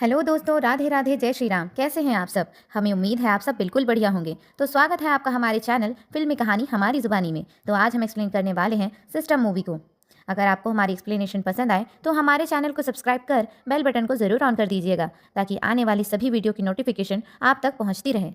Hello दोस्तों, राधे राधे, जय श्री राम। कैसे हैं आप सब? हमें उम्मीद है आप सब बिल्कुल बढ़िया होंगे। तो स्वागत है आपका हमारे चैनल फिल्मी कहानी हमारी ज़ुबानी में। तो आज हम एक्सप्लेन करने वाले हैं सिस्टम मूवी को। अगर आपको हमारी एक्सप्लेनेशन पसंद आए तो हमारे चैनल को सब्सक्राइब कर बेल बटन को ज़रूर ऑन कर दीजिएगा, ताकि आने वाली सभी वीडियो की नोटिफिकेशन आप तक पहुँचती रहे।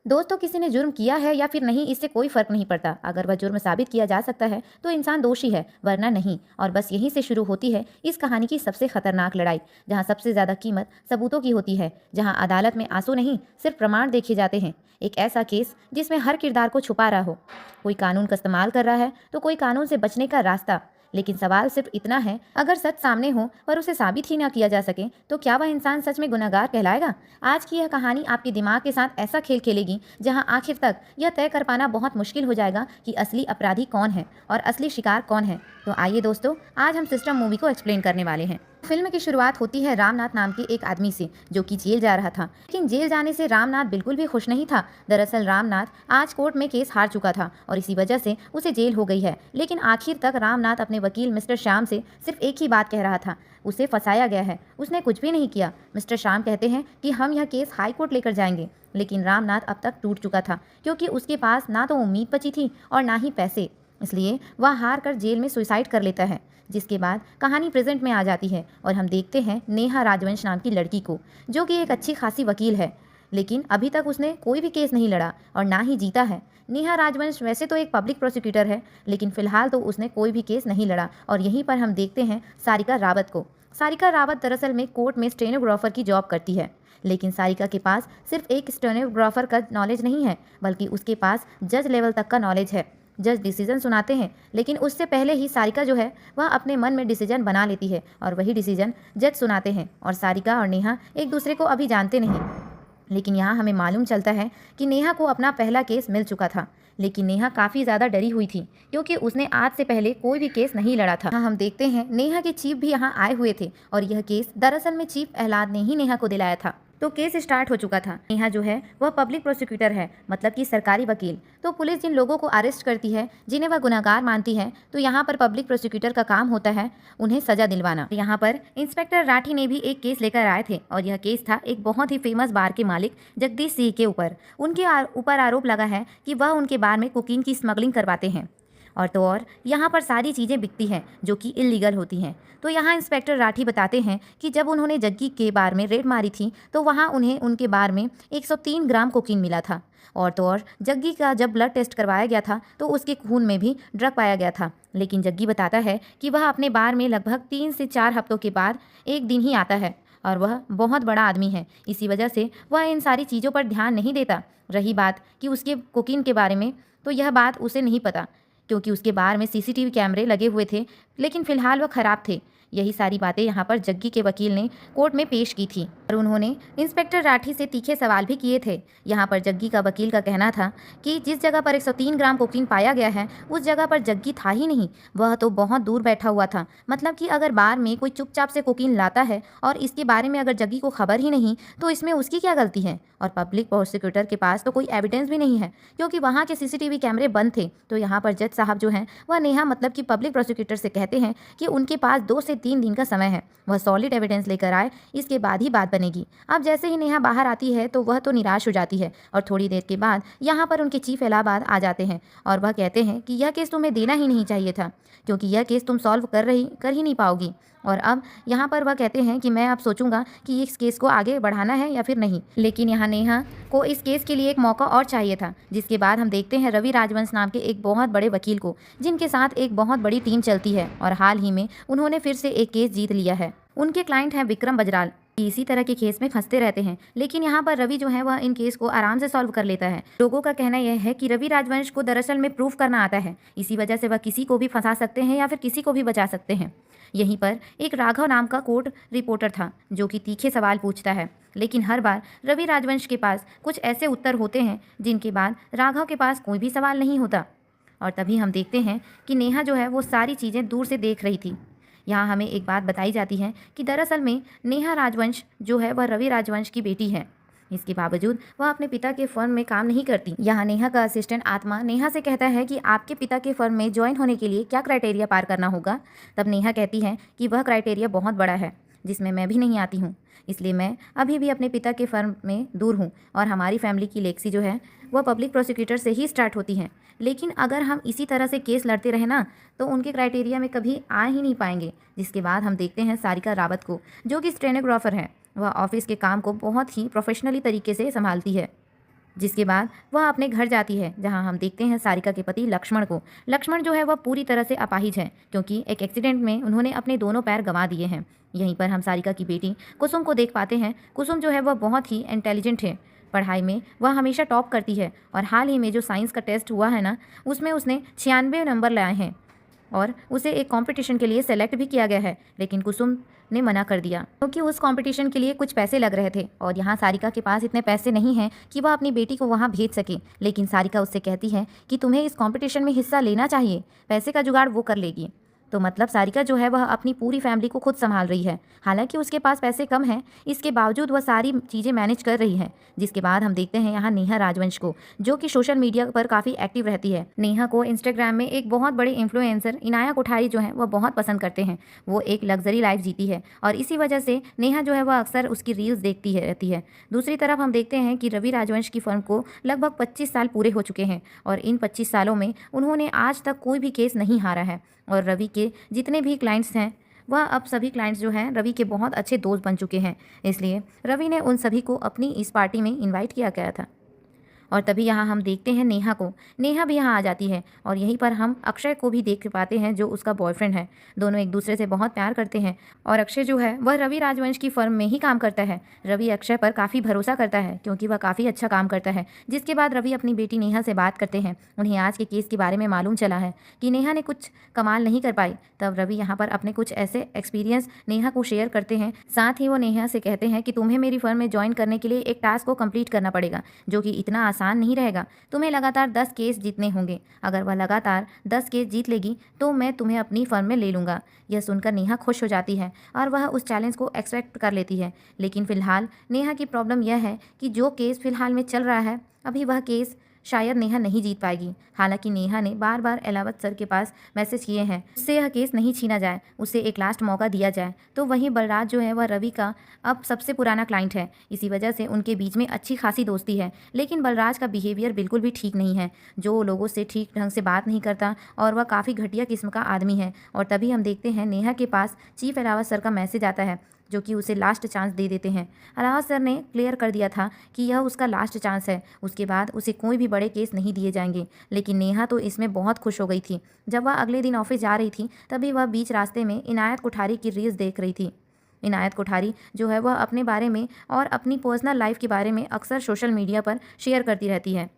दोस्तों, किसी ने जुर्म किया है या फिर नहीं, इससे कोई फर्क नहीं पड़ता। अगर वह जुर्म साबित किया जा सकता है तो इंसान दोषी है, वरना नहीं। और बस यहीं से शुरू होती है इस कहानी की सबसे खतरनाक लड़ाई, जहां सबसे ज्यादा कीमत सबूतों की होती है, जहां अदालत में आंसू नहीं सिर्फ प्रमाण देखे जाते हैं। एक ऐसा केस जिसमें हर किरदार को छुपा रहा हो। कोई कानून का इस्तेमाल कर रहा है तो कोई कानून से बचने का रास्ता। लेकिन सवाल सिर्फ इतना है, अगर सच सामने हो पर उसे साबित ही ना किया जा सके तो क्या वह इंसान सच में गुनहगार कहलाएगा? आज की यह कहानी आपके दिमाग के साथ ऐसा खेल खेलेगी जहां आखिर तक यह तय कर पाना बहुत मुश्किल हो जाएगा कि असली अपराधी कौन है और असली शिकार कौन है। तो आइए दोस्तों, आज हम सिस्टम मूवी को एक्सप्लेन करने वाले हैं। फिल्म की शुरुआत होती है रामनाथ नाम के एक आदमी से, जो कि जेल जा रहा था। लेकिन जेल जाने से रामनाथ बिल्कुल भी खुश नहीं था। दरअसल रामनाथ आज कोर्ट में केस हार चुका था और इसी वजह से उसे जेल हो गई है। लेकिन आखिर तक रामनाथ अपने वकील मिस्टर श्याम से सिर्फ एक ही बात कह रहा था, उसे फंसाया गया है, उसने कुछ भी नहीं किया। मिस्टर श्याम कहते हैं कि हम यह केस हाई कोर्ट लेकर जाएंगे। लेकिन रामनाथ अब तक टूट चुका था, क्योंकि उसके पास ना तो उम्मीद बची थी और ना ही पैसे। इसलिए वह हार कर जेल में सुसाइड कर लेता है। जिसके बाद कहानी प्रेजेंट में आ जाती है और हम देखते हैं नेहा राजवंश नाम की लड़की को, जो कि एक अच्छी खासी वकील है। लेकिन अभी तक उसने कोई भी केस नहीं लड़ा और ना ही जीता है। नेहा राजवंश वैसे तो एक पब्लिक प्रोसिक्यूटर है, लेकिन फिलहाल तो उसने कोई भी केस नहीं लड़ा। और यहीं पर हम देखते हैं सारिका रावत को। सारिका रावत दरअसल में कोर्ट में स्टेनोग्राफर की जॉब करती है। लेकिन सारिका के पास सिर्फ एक स्टेनोग्राफर का नॉलेज नहीं है, बल्कि उसके पास जज लेवल तक का नॉलेज है। जज डिसीजन सुनाते हैं, लेकिन उससे पहले ही सारिका जो है वह अपने मन में डिसीजन बना लेती है और वही डिसीजन जज सुनाते हैं। और सारिका और नेहा एक दूसरे को अभी जानते नहीं। लेकिन यहाँ हमें मालूम चलता है कि नेहा को अपना पहला केस मिल चुका था। लेकिन नेहा काफ़ी ज़्यादा डरी हुई थी, क्योंकि उसने आज से पहले कोई भी केस नहीं लड़ा था। हम देखते हैं नेहा के चीफ भी यहाँ आए हुए थे और यह केस दरअसल में चीफ एहलाद ने ही नेहा को दिलाया था। तो केस स्टार्ट हो चुका था। नेहा जो है वह पब्लिक प्रोसिक्यूटर है, मतलब कि सरकारी वकील। तो पुलिस जिन लोगों को अरेस्ट करती है, जिन्हें वह गुनहगार मानती है, तो यहाँ पर पब्लिक प्रोसिक्यूटर का काम होता है उन्हें सजा दिलवाना। यहाँ पर इंस्पेक्टर राठी ने भी एक केस लेकर आए थे और यह केस था एक बहुत ही फेमस बार के मालिक जगदीश सिंह के ऊपर। उनके ऊपर आरोप लगा है कि वह उनके बार में कोकीन की स्मगलिंग करवाते हैं। और तो और यहाँ पर सारी चीज़ें बिकती हैं जो कि इलीगल होती हैं। तो यहाँ इंस्पेक्टर राठी बताते हैं कि जब उन्होंने जग्गी के बार में रेड मारी थी तो वहाँ उन्हें उनके बार में 103 ग्राम कोकीन मिला था। और तो और जग्गी का जब ब्लड टेस्ट करवाया गया था तो उसके खून में भी ड्रग पाया गया था। लेकिन जग्गी बताता है कि वह अपने बार में लगभग 3 से 4 हफ्तों के बाद एक दिन ही आता है और वह बहुत बड़ा आदमी है। इसी वजह से वह इन सारी चीज़ों पर ध्यान नहीं देता। रही बात कि उसके कोकीन के बारे में, तो यह बात उसे नहीं पता, क्योंकि उसके बार में सीसीटीवी कैमरे लगे हुए थे, लेकिन फिलहाल वह खराब थे। यही सारी बातें यहाँ पर जग्गी के वकील ने कोर्ट में पेश की थी और उन्होंने इंस्पेक्टर राठी से तीखे सवाल भी किए थे। यहाँ पर जग्गी का वकील का कहना था कि जिस जगह पर 103 ग्राम कोकीन पाया गया है उस जगह पर जग्गी था ही नहीं, वह तो बहुत दूर बैठा हुआ था। मतलब कि अगर बार में कोई चुपचाप से कोकीन लाता है और इसके बारे में अगर जग्गी को खबर ही नहीं, तो इसमें उसकी क्या गलती है? और पब्लिक प्रोसिक्यूटर के पास तो कोई एविडेंस भी नहीं है, क्योंकि वहाँ के सीसीटीवी कैमरे बंद थे। तो यहाँ पर जज साहब जो हैं वह नेहा मतलब कि पब्लिक प्रोसिक्यूटर से कहते हैं कि उनके पास 2 से 3 दिन का समय है, वह सॉलिड एविडेंस लेकर आए, इसके बाद ही बात बनेगी। अब जैसे ही नेहा बाहर आती है तो वह तो निराश हो जाती है और थोड़ी देर के बाद यहाँ पर उनके चीफ इलाहाबाद आ जाते हैं और वह कहते हैं कि यह केस तुम्हें देना ही नहीं चाहिए था, क्योंकि यह केस तुम सॉल्व कर ही नहीं पाओगी। और अब यहाँ पर वह कहते हैं कि मैं अब सोचूंगा कि इस केस को आगे बढ़ाना है या फिर नहीं। लेकिन यहाँ नेहा को इस केस के लिए एक मौका और चाहिए था। जिसके बाद हम देखते हैं रवि राजवंश नाम के एक बहुत बड़े वकील को, जिनके साथ एक बहुत बड़ी टीम चलती है और हाल ही में उन्होंने फिर से एक केस जीत लिया है। उनके क्लाइंट हैं विक्रम बजराल। इसी तरह के केस में फंसते रहते हैं, लेकिन यहाँ पर रवि जो है वह इन केस को आराम से सॉल्व कर लेता है। लोगों का कहना यह है कि रवि राजवंश को दरअसल में प्रूफ करना आता है, इसी वजह से वह किसी को भी फंसा सकते हैं या फिर किसी को भी बचा सकते हैं। यहीं पर एक राघव नाम का कोर्ट रिपोर्टर था, जो कि तीखे सवाल पूछता है, लेकिन हर बार रवि राजवंश के पास कुछ ऐसे उत्तर होते हैं जिनके बाद राघव के पास कोई भी सवाल नहीं होता। और तभी हम देखते हैं कि नेहा जो है वो सारी चीज़ें दूर से देख रही थी। यहाँ हमें एक बात बताई जाती है कि दरअसल में नेहा राजवंश जो है वह रवि राजवंश की बेटी है। इसके बावजूद वह अपने पिता के फर्म में काम नहीं करती। यहाँ नेहा का असिस्टेंट आत्मा नेहा से कहता है कि आपके पिता के फर्म में ज्वाइन होने के लिए क्या क्राइटेरिया पार करना होगा। तब नेहा कहती है कि वह क्राइटेरिया बहुत बड़ा है, जिसमें मैं भी नहीं आती हूँ। इसलिए मैं अभी भी अपने पिता के फर्म में दूर हूँ और हमारी फैमिली की लेगेसी जो है वह पब्लिक प्रोसिक्यूटर से ही स्टार्ट होती है। लेकिन अगर हम इसी तरह से केस लड़ते रहे ना तो उनके क्राइटेरिया में कभी आ ही नहीं पाएंगे। जिसके बाद हम देखते हैं सारिका रावत को, जो कि स्टेनोग्राफर है। वह ऑफिस के काम को बहुत ही प्रोफेशनली तरीके से संभालती है। जिसके बाद वह अपने घर जाती है, जहां हम देखते हैं सारिका के पति लक्ष्मण को। लक्ष्मण जो है वह पूरी तरह से अपाहिज है, क्योंकि एक एक्सीडेंट में उन्होंने अपने दोनों पैर गंवा दिए हैं। यहीं पर हम सारिका की बेटी कुसुम को देख पाते हैं। कुसुम जो है वह बहुत ही इंटेलिजेंट है। पढ़ाई में वह हमेशा टॉप करती है और हाल ही में जो साइंस का टेस्ट हुआ है ना, उसमें उसने 96 नंबर लाए हैं और उसे एक कंपटीशन के लिए सेलेक्ट भी किया गया है। लेकिन कुसुम ने मना कर दिया, क्योंकि उस कंपटीशन के लिए कुछ पैसे लग रहे थे और यहाँ सारिका के पास इतने पैसे नहीं हैं कि वह अपनी बेटी को वहाँ भेज सके। लेकिन सारिका उससे कहती है कि तुम्हें इस कंपटीशन में हिस्सा लेना चाहिए, पैसे का जुगाड़ वो कर लेगी। तो मतलब सारिका जो है वह अपनी पूरी फैमिली को खुद संभाल रही है। हालांकि उसके पास पैसे कम हैं, इसके बावजूद वह सारी चीज़ें मैनेज कर रही है। जिसके बाद हम देखते हैं यहाँ नेहा राजवंश को, जो कि सोशल मीडिया पर काफ़ी एक्टिव रहती है। नेहा को इंस्टाग्राम में एक बहुत बड़े इन्फ्लुएंसर इनाया कोठारी जो है वह बहुत पसंद करते हैं। वो एक लग्जरी लाइफ जीती है और इसी वजह से नेहा जो है वह अक्सर उसकी रील्स देखती है रहती है। दूसरी तरफ हम देखते हैं कि रवि राजवंश की फर्म को लगभग 25 साल पूरे हो चुके हैं और इन 25 सालों में उन्होंने आज तक कोई भी केस नहीं हारा है। और रवि के जितने भी क्लाइंट्स हैं वह अब सभी क्लाइंट्स जो हैं रवि के बहुत अच्छे दोस्त बन चुके हैं। इसलिए रवि ने उन सभी को अपनी इस पार्टी में इनवाइट किया गया था। और तभी यहाँ हम देखते हैं नेहा को। नेहा भी यहाँ आ जाती है और यहीं पर हम अक्षय को भी देख पाते हैं, जो उसका बॉयफ्रेंड है। दोनों एक दूसरे से बहुत प्यार करते हैं और अक्षय जो है वह रवि राजवंश की फर्म में ही काम करता है। रवि अक्षय पर काफ़ी भरोसा करता है, क्योंकि वह काफ़ी अच्छा काम करता है। जिसके बाद रवि अपनी बेटी नेहा से बात करते हैं। उन्हें आज के केस के बारे में मालूम चला है कि नेहा ने कुछ कमाल नहीं कर पाई। तब रवि यहाँ पर अपने कुछ ऐसे एक्सपीरियंस नेहा को शेयर करते हैं। साथ ही वो नेहा से कहते हैं कि तुम्हें मेरी फर्म में ज्वाइन करने के लिए एक टास्क को कंप्लीट करना पड़ेगा, जो कि इतना आसान नहीं रहेगा। तुम्हें लगातार 10 केस जीतने होंगे। अगर वह लगातार 10 केस जीत लेगी तो मैं तुम्हें अपनी फर्म में ले लूँगा। यह सुनकर नेहा खुश हो जाती है और वह उस चैलेंज को एक्सेप्ट कर लेती है। लेकिन फिलहाल नेहा की प्रॉब्लम यह है कि जो केस फिलहाल में चल रहा है, अभी वह केस शायद नेहा नहीं जीत पाएगी। हालांकि नेहा ने बार बार एलावत सर के पास मैसेज किए हैं, उससे यह केस नहीं छीना जाए, उसे एक लास्ट मौका दिया जाए। तो वहीं बलराज जो है वह रवि का अब सबसे पुराना क्लाइंट है। इसी वजह से उनके बीच में अच्छी खासी दोस्ती है। लेकिन बलराज का बिहेवियर बिल्कुल भी ठीक नहीं है, जो लोगों से ठीक ढंग से बात नहीं करता और वह काफ़ी घटिया किस्म का आदमी है। और तभी हम देखते हैं नेहा के पास चीफ एलावत सर का मैसेज आता है, जो कि उसे लास्ट चांस दे देते हैं। अलावा सर ने क्लियर कर दिया था कि यह उसका लास्ट चांस है, उसके बाद उसे कोई भी बड़े केस नहीं दिए जाएंगे। लेकिन नेहा तो इसमें बहुत खुश हो गई थी। जब वह अगले दिन ऑफिस जा रही थी, तभी वह बीच रास्ते में इनायत कोठारी की रील्स देख रही थी। इनायत कोठारी जो है वह अपने बारे में और अपनी पर्सनल लाइफ के बारे में अक्सर सोशल मीडिया पर शेयर करती रहती है,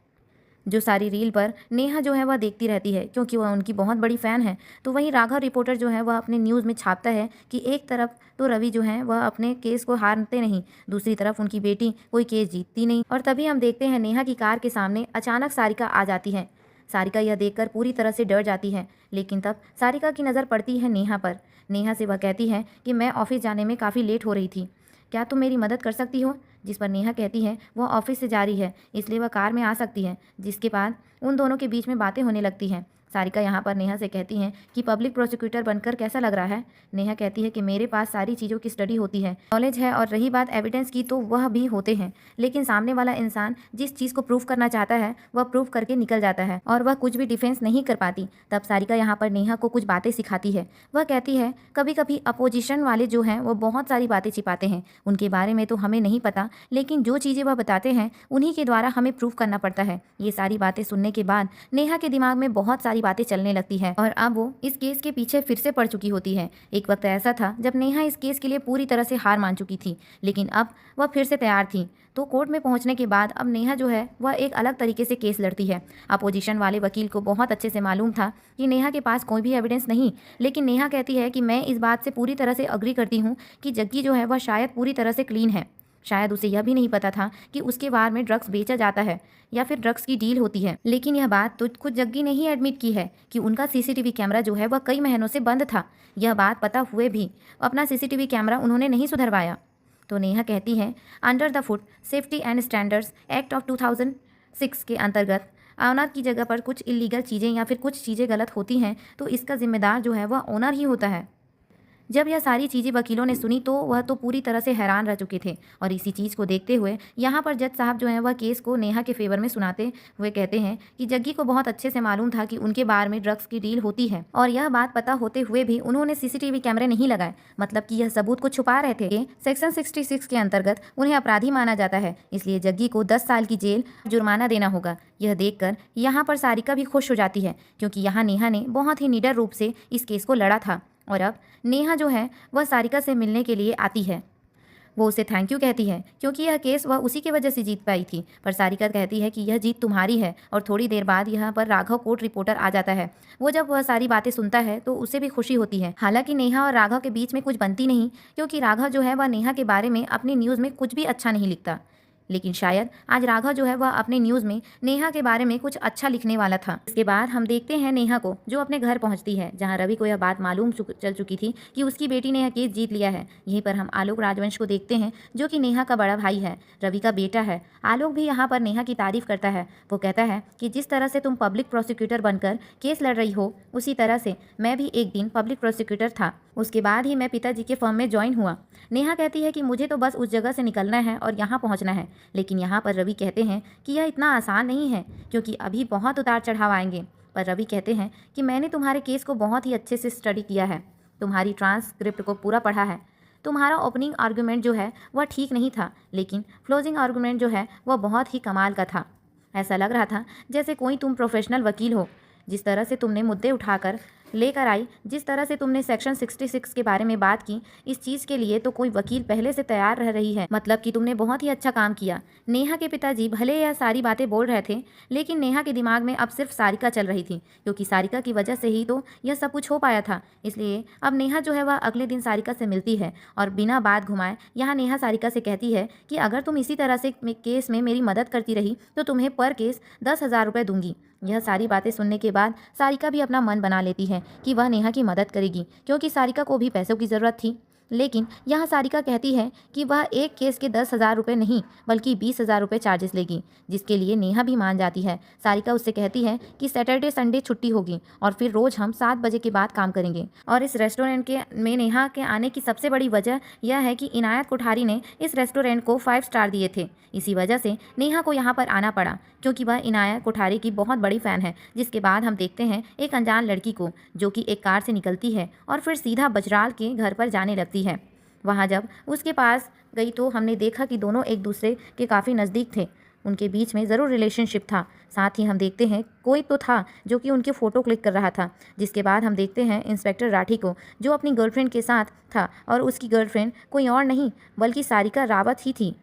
जो सारी रील पर नेहा जो है वह देखती रहती है, क्योंकि वह उनकी बहुत बड़ी फ़ैन है। तो वहीं राघव रिपोर्टर जो है वह अपने न्यूज़ में छापता है कि एक तरफ तो रवि जो है वह अपने केस को हारते नहीं, दूसरी तरफ उनकी बेटी कोई केस जीतती नहीं। और तभी हम देखते हैं नेहा की कार के सामने अचानक सारिका आ जाती है। सारिका यह देखकर पूरी तरह से डर जाती है। लेकिन तब सारिका की नज़र पड़ती है नेहा पर। नेहा से वह कहती है कि मैं ऑफिस जाने में काफ़ी लेट हो रही थी, क्या तुम मेरी मदद कर सकती हो? जिस पर नेहा कहती है वह ऑफिस से जा रही है, इसलिए वह कार में आ सकती है। जिसके बाद उन दोनों के बीच में बातें होने लगती हैं। सारिका यहाँ पर नेहा से कहती हैं कि पब्लिक प्रोसिक्यूटर बनकर कैसा लग रहा है। नेहा कहती है कि मेरे पास सारी चीज़ों की स्टडी होती है, नॉलेज है, और रही बात एविडेंस की तो वह भी होते हैं। लेकिन सामने वाला इंसान जिस चीज़ को प्रूव करना चाहता है वह प्रूव करके निकल जाता है और वह कुछ भी डिफेंस नहीं कर पाती। तब सारिका यहाँ पर नेहा को कुछ बातें सिखाती है। वह कहती है कभी कभी अपोजिशन वाले जो हैं वो बहुत सारी बातें छिपाते हैं, उनके बारे में तो हमें नहीं पता, लेकिन जो चीज़ें वह बताते हैं उन्हीं के द्वारा हमें प्रूव करना पड़ता है। ये सारी बातें सुनने के बाद नेहा के दिमाग में बहुत सारी बातें चलने लगती है और अब वो इस केस के पीछे फिर से पड़ चुकी होती है। एक वक्त ऐसा था जब नेहा इस केस के लिए पूरी तरह से हार मान चुकी थी, लेकिन अब वह फिर से तैयार थी। तो कोर्ट में पहुंचने के बाद अब नेहा जो है वह एक अलग तरीके से केस लड़ती है। अपोजिशन वाले वकील को बहुत अच्छे से मालूम था कि नेहा के पास कोई भी एविडेंस नहीं, लेकिन नेहा कहती है कि मैं इस बात से पूरी तरह से अग्री करती हूँ कि जग्गी जो है वह शायद पूरी तरह से क्लीन है। शायद उसे यह भी नहीं पता था कि उसके बार में ड्रग्स बेचा जाता है या फिर ड्रग्स की डील होती है। लेकिन यह बात तो खुद जग्गी ने ही एडमिट की है कि उनका सीसीटीवी कैमरा जो है वह कई महीनों से बंद था। यह बात पता हुए भी अपना सीसीटीवी कैमरा उन्होंने नहीं सुधरवाया। तो नेहा कहती है under the foot safety and standards act of 2006 के अंतर्गत ओनर की जगह पर कुछ इलीगल चीज़ें या फिर कुछ चीज़ें गलत होती हैं तो इसका जिम्मेदार जो है वह ओनर ही होता है। जब यह सारी चीज़ें वकीलों ने सुनी तो वह तो पूरी तरह से हैरान रह चुके थे। और इसी चीज़ को देखते हुए यहाँ पर जज साहब जो हैं वह केस को नेहा के फेवर में सुनाते हुए कहते हैं कि जग्गी को बहुत अच्छे से मालूम था कि उनके बार में ड्रग्स की डील होती है, और यह बात पता होते हुए भी उन्होंने सीसीटीवी कैमरे नहीं लगाए, मतलब कि यह सबूत को छुपा रहे थे। सेक्शन 66 के अंतर्गत उन्हें अपराधी माना जाता है, इसलिए जग्गी को 10 साल की जेल जुर्माना देना होगा। यह देखकर यहाँ पर सारिका भी खुश हो जाती है, क्योंकि यहाँ नेहा ने बहुत ही निडर रूप से इस केस को लड़ा था। और अब नेहा जो है वह सारिका से मिलने के लिए आती है। वो उसे थैंक यू कहती है, क्योंकि यह केस वह उसी की वजह से जीत पाई थी। पर सारिका कहती है कि यह जीत तुम्हारी है। और थोड़ी देर बाद यहाँ पर राघव कोर्ट रिपोर्टर आ जाता है। वो जब वह सारी बातें सुनता है तो उसे भी खुशी होती है। हालांकि नेहा और राघव के बीच में कुछ बनती नहीं, क्योंकि राघव जो है वह नेहा के बारे में अपनी न्यूज़ में कुछ भी अच्छा नहीं लिखता। लेकिन शायद आज राघव जो है वह अपने न्यूज़ में नेहा के बारे में कुछ अच्छा लिखने वाला था। इसके बाद हम देखते हैं नेहा को, जो अपने घर पहुंचती है, जहां रवि को यह बात मालूम चल चुकी थी कि उसकी बेटी ने यह केस जीत लिया है। यहीं पर हम आलोक राजवंश को देखते हैं, जो कि नेहा का बड़ा भाई है, रवि का बेटा है। आलोक भी यहाँ पर नेहा की तारीफ करता है। वो कहता है कि जिस तरह से तुम पब्लिक प्रोसिक्यूटर बनकर केस लड़ रही हो, उसी तरह से मैं भी एक दिन पब्लिक प्रोसिक्यूटर था। उसके बाद ही मैं पिताजी के फर्म में ज्वाइन हुआ। नेहा कहती है कि मुझे तो बस उस जगह से निकलना है और यहाँ पहुँचना है। लेकिन यहाँ पर रवि कहते हैं कि यह इतना आसान नहीं है, क्योंकि अभी बहुत उतार चढ़ाव आएंगे। पर रवि कहते हैं कि मैंने तुम्हारे केस को बहुत ही अच्छे से स्टडी किया है, तुम्हारी ट्रांसक्रिप्ट को पूरा पढ़ा है। तुम्हारा ओपनिंग आर्गूमेंट जो है वह ठीक नहीं था, लेकिन क्लोजिंग आर्गूमेंट जो है वह बहुत ही कमाल का था। ऐसा लग रहा था जैसे कोई तुम प्रोफेशनल वकील हो। जिस तरह से तुमने मुद्दे उठाकर लेकर आई, जिस तरह से तुमने सेक्शन 66 के बारे में बात की, इस चीज़ के लिए तो कोई वकील पहले से तैयार रह रही है। मतलब कि तुमने बहुत ही अच्छा काम किया। नेहा के पिताजी भले यह सारी बातें बोल रहे थे, लेकिन नेहा के दिमाग में अब सिर्फ सारिका चल रही थी, क्योंकि सारिका की वजह से ही तो यह सब कुछ हो पाया था। इसलिए अब नेहा जो है वह अगले दिन सारिका से मिलती है और बिना बात घुमाए यहाँ नेहा सारिका से कहती है कि अगर तुम इसी तरह से केस में मेरी मदद करती रही तो तुम्हें पर केस 10,000 रुपये दूंगी। यह सारी बातें सुनने के बाद सारिका भी अपना मन बना लेती है कि वह नेहा की मदद करेगी, क्योंकि सारिका को भी पैसों की ज़रूरत थी। लेकिन यहाँ सारिका कहती है कि वह एक केस के 10,000 रुपये नहीं बल्कि 20,000 रुपये चार्जेस लेगी, जिसके लिए नेहा भी मान जाती है। सारिका उससे कहती है कि सैटरडे संडे छुट्टी होगी और फिर रोज़ हम 7 बजे के बाद काम करेंगे। और इस रेस्टोरेंट के में नेहा के आने की सबसे बड़ी वजह यह है कि इनायत कोठारी ने इस रेस्टोरेंट को 5 स्टार दिए थे। इसी वजह से नेहा को यहाँ पर आना पड़ा, क्योंकि वह इनायत कोठारी की बहुत बड़ी फ़ैन है। जिसके बाद हम देखते हैं एक अनजान लड़की को, जो कि एक कार से निकलती है और फिर सीधा बजराल के घर पर जाने लगती है। वहाँ जब उसके पास गई तो हमने देखा कि दोनों एक दूसरे के काफ़ी नज़दीक थे, उनके बीच में ज़रूर रिलेशनशिप था। साथ ही हम देखते हैं कोई तो था जो कि उनके फ़ोटो क्लिक कर रहा था। जिसके बाद हम देखते हैं इंस्पेक्टर राठी को, जो अपनी गर्लफ्रेंड के साथ था, और उसकी गर्लफ्रेंड कोई और नहीं बल्कि सारिका रावत ही थी।